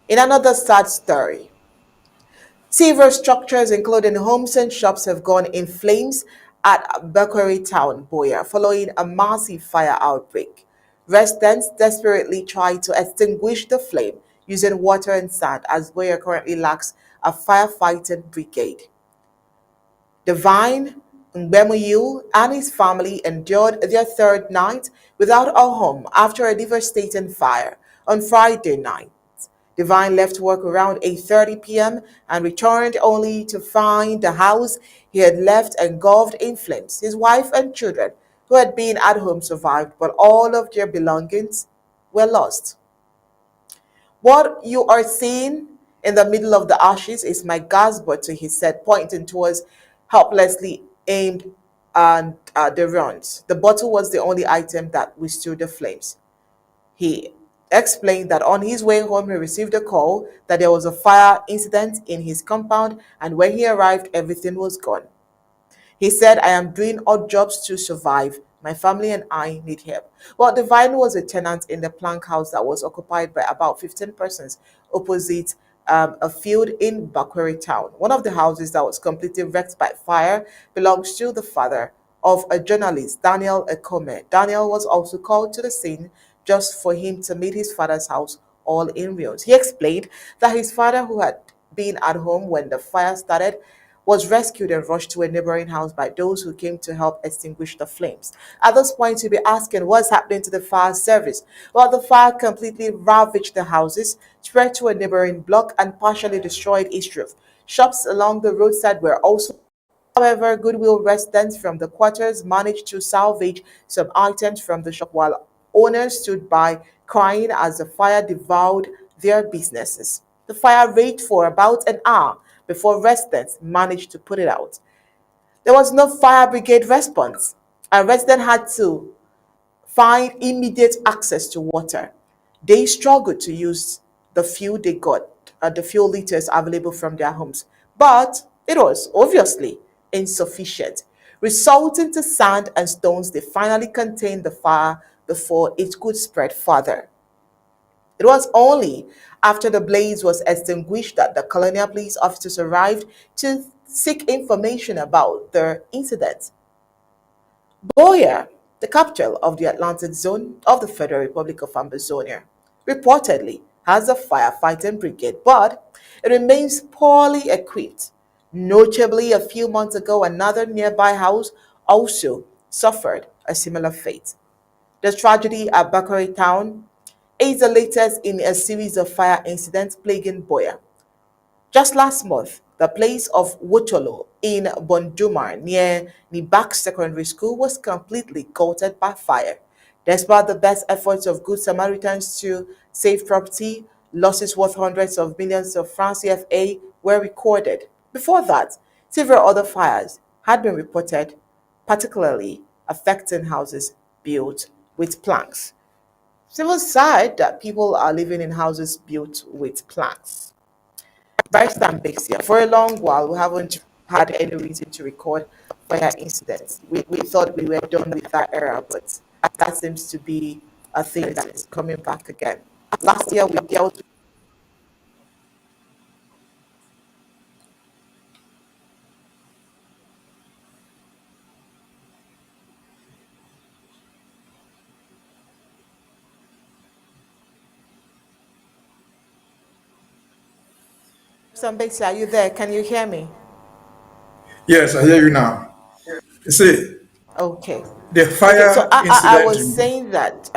In another sad story, several structures, including homes and shops, have gone in flames at Bakweri Town, Buea, following a massive fire outbreak. Residents desperately try to extinguish the flame using water and sand as Buea currently lacks a firefighting brigade. Divine Mbemuyu and his family endured their third night without a home after a devastating fire on Friday night. Divine left work around 8:30 p.m. and returned only to find the house he had left engulfed in flames. His wife and children, who had been at home, survived, but all of their belongings were lost. What you are seeing in the middle of the ashes is my gas bottle, he said, pointing towards helplessly aimed at the runs. The bottle was the only item that withstood the flames. He explained that on his way home, he received a call that there was a fire incident in his compound, and when he arrived, everything was gone. He said, I am doing odd jobs to survive. My family and I need help. Well, Divine was a tenant in the plank house that was occupied by about 15 persons opposite a field in Bakweri Town. One of the houses that was completely wrecked by fire belongs to the father of a journalist, Daniel Ekome. Daniel was also called to the scene just for him to meet his father's house all in ruins. He explained that his father, who had been at home when the fire started, was rescued and rushed to a neighboring house by those who came to help extinguish the flames. At this point, you'll be asking what's happening to the fire service. Well, the fire completely ravaged the houses, spread to a neighboring block, and partially destroyed its roof. Shops along the roadside were also. However, Goodwill residents from the quarters managed to salvage some items from the shop while owners stood by crying as the fire devoured their businesses. The fire raged for about an hour before residents managed to put it out. There was no fire brigade response, and residents had to find immediate access to water. They struggled to use the few they got, the few liters available from their homes, but it was obviously insufficient. Resulting to sand and stones, they finally contained the fire before it could spread further. It was only after the blaze was extinguished that the colonial police officers arrived to seek information about the incident. Buea, the capital of the Atlantic Zone of the Federal Republic of Ambazonia, reportedly has a firefighting brigade, but it remains poorly equipped. Notably, a few months ago, another nearby house also suffered a similar fate. The tragedy at Bakweri Town is the latest in a series of fire incidents plaguing Buea. Just last month, the place of Wotolo in Bondumar near Nibak Secondary School was completely gutted by fire. Despite the best efforts of Good Samaritans to save property, losses worth hundreds of millions of francs CFA were recorded. Before that, several other fires had been reported, particularly affecting houses built with planks. Civil side that people are living in houses built with planks. Rice and bakes here. For a long while, we haven't had any reason to record fire incidents. We thought we were done with that era, but that seems to be a thing that is coming back again. Last year, we dealt with some bakes. Are you there? Can you hear me? Yes, I hear you now. You see, Okay. the Okay, so fire I incident, was saying that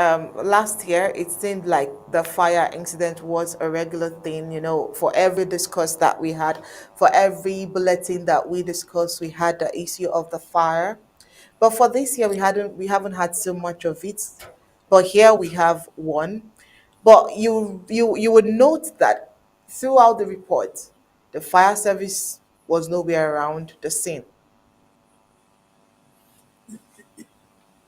last year it seemed like the fire incident was a regular thing, for every discourse that we had, for every bulletin that we discussed, we had the issue of the fire. But for this year, we haven't had so much of it. But here we have one. But you would note that throughout the report, the fire service was nowhere around the scene.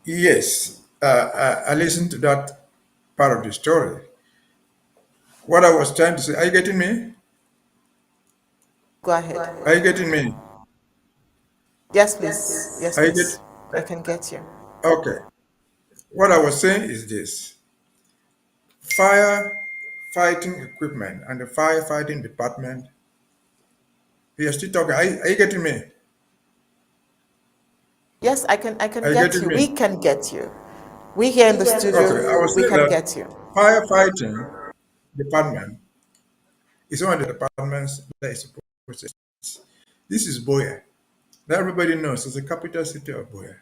yes, I listened to that part of the story. What I was trying to say, are you getting me? Go ahead. Are you getting me? Yes, please. Yes, Are you get? please. I can get you. Okay. What I was saying is this: fire fighting equipment and the firefighting department. You're still talking. Are you getting me? Yes, I can Are you get getting you. me? We can get you. We here in the Okay, I studio, was we saying can that get you. firefighting department is one of the departments that is supposed to. This is Buea. That everybody knows is the capital city of Buea.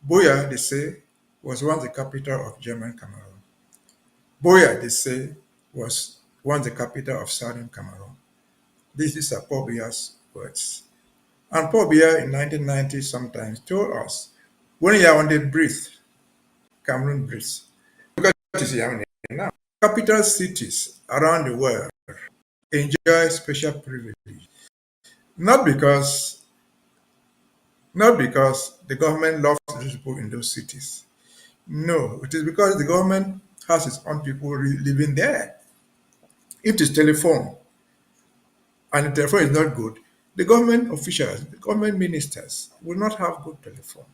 Buea, they say, was once the capital of German Cameroon. Buea, they say, was once the capital of Southern Cameroon. These are Paul Biya's words. And Paul Biya in 1990 sometimes told us, when you are on the breathe, Cameroon breathes. Look at what is happening now. Capital cities around the world enjoy special privilege, not because not because the government loves those people in those cities. No, it is because the government has its own people living there. If it's telephone and the telephone is not good, the government officials, the government ministers will not have good telephone.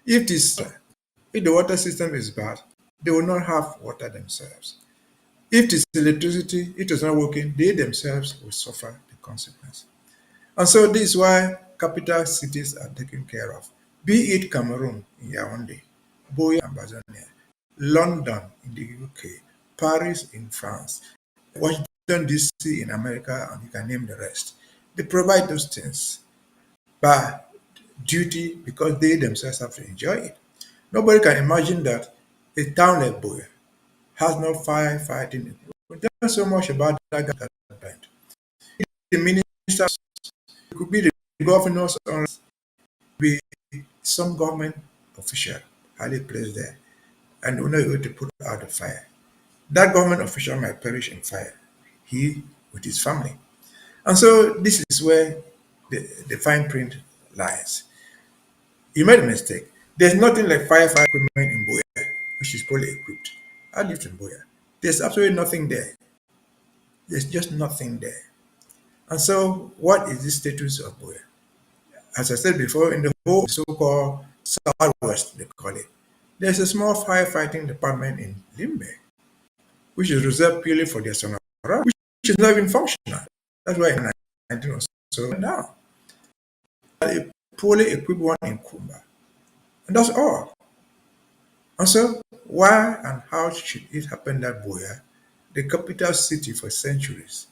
If the water system is bad, they will not have water themselves. If it is electricity, it is not working, they themselves will suffer the consequence. And so this is why capital cities are taken care of. Be it Cameroon in Yaoundé, Buea in Tanzania, London in the UK, Paris in France, Washington DC in America, and you can name the rest. They provide those things by duty because they themselves have to enjoy it. Nobody can imagine that a town like Buea has no firefighting. We don't know so much about that government. The ministers, it could be the governors, or be some government official highly placed there, and we're not able to put out the fire. That government official might perish in fire, he with his family. And so this is where the fine print lies. You made a mistake. There's nothing like firefighting equipment in Buea, which is fully equipped. I lived in Buea. There's absolutely nothing there. There's just nothing there. And so, what is the status of Buea? As I said before, in the whole so-called Southwest, they call it, there's a small firefighting department in Limbe, which is reserved purely for their sonora, which is not even functional. That's why in 19 or so now. A poorly equipped one in Kumba. And that's all. And so, why and how should it happen that Buea, the capital city for centuries,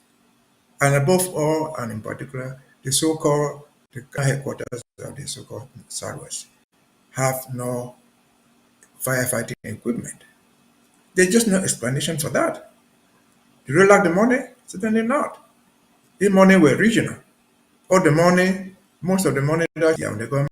and above all, and in particular, the so-called the headquarters of the so-called Southwest, have no firefighting equipment? There's just no explanation for that. Do they lack the money? Certainly not. The money were regional. All the money, most of the money that the government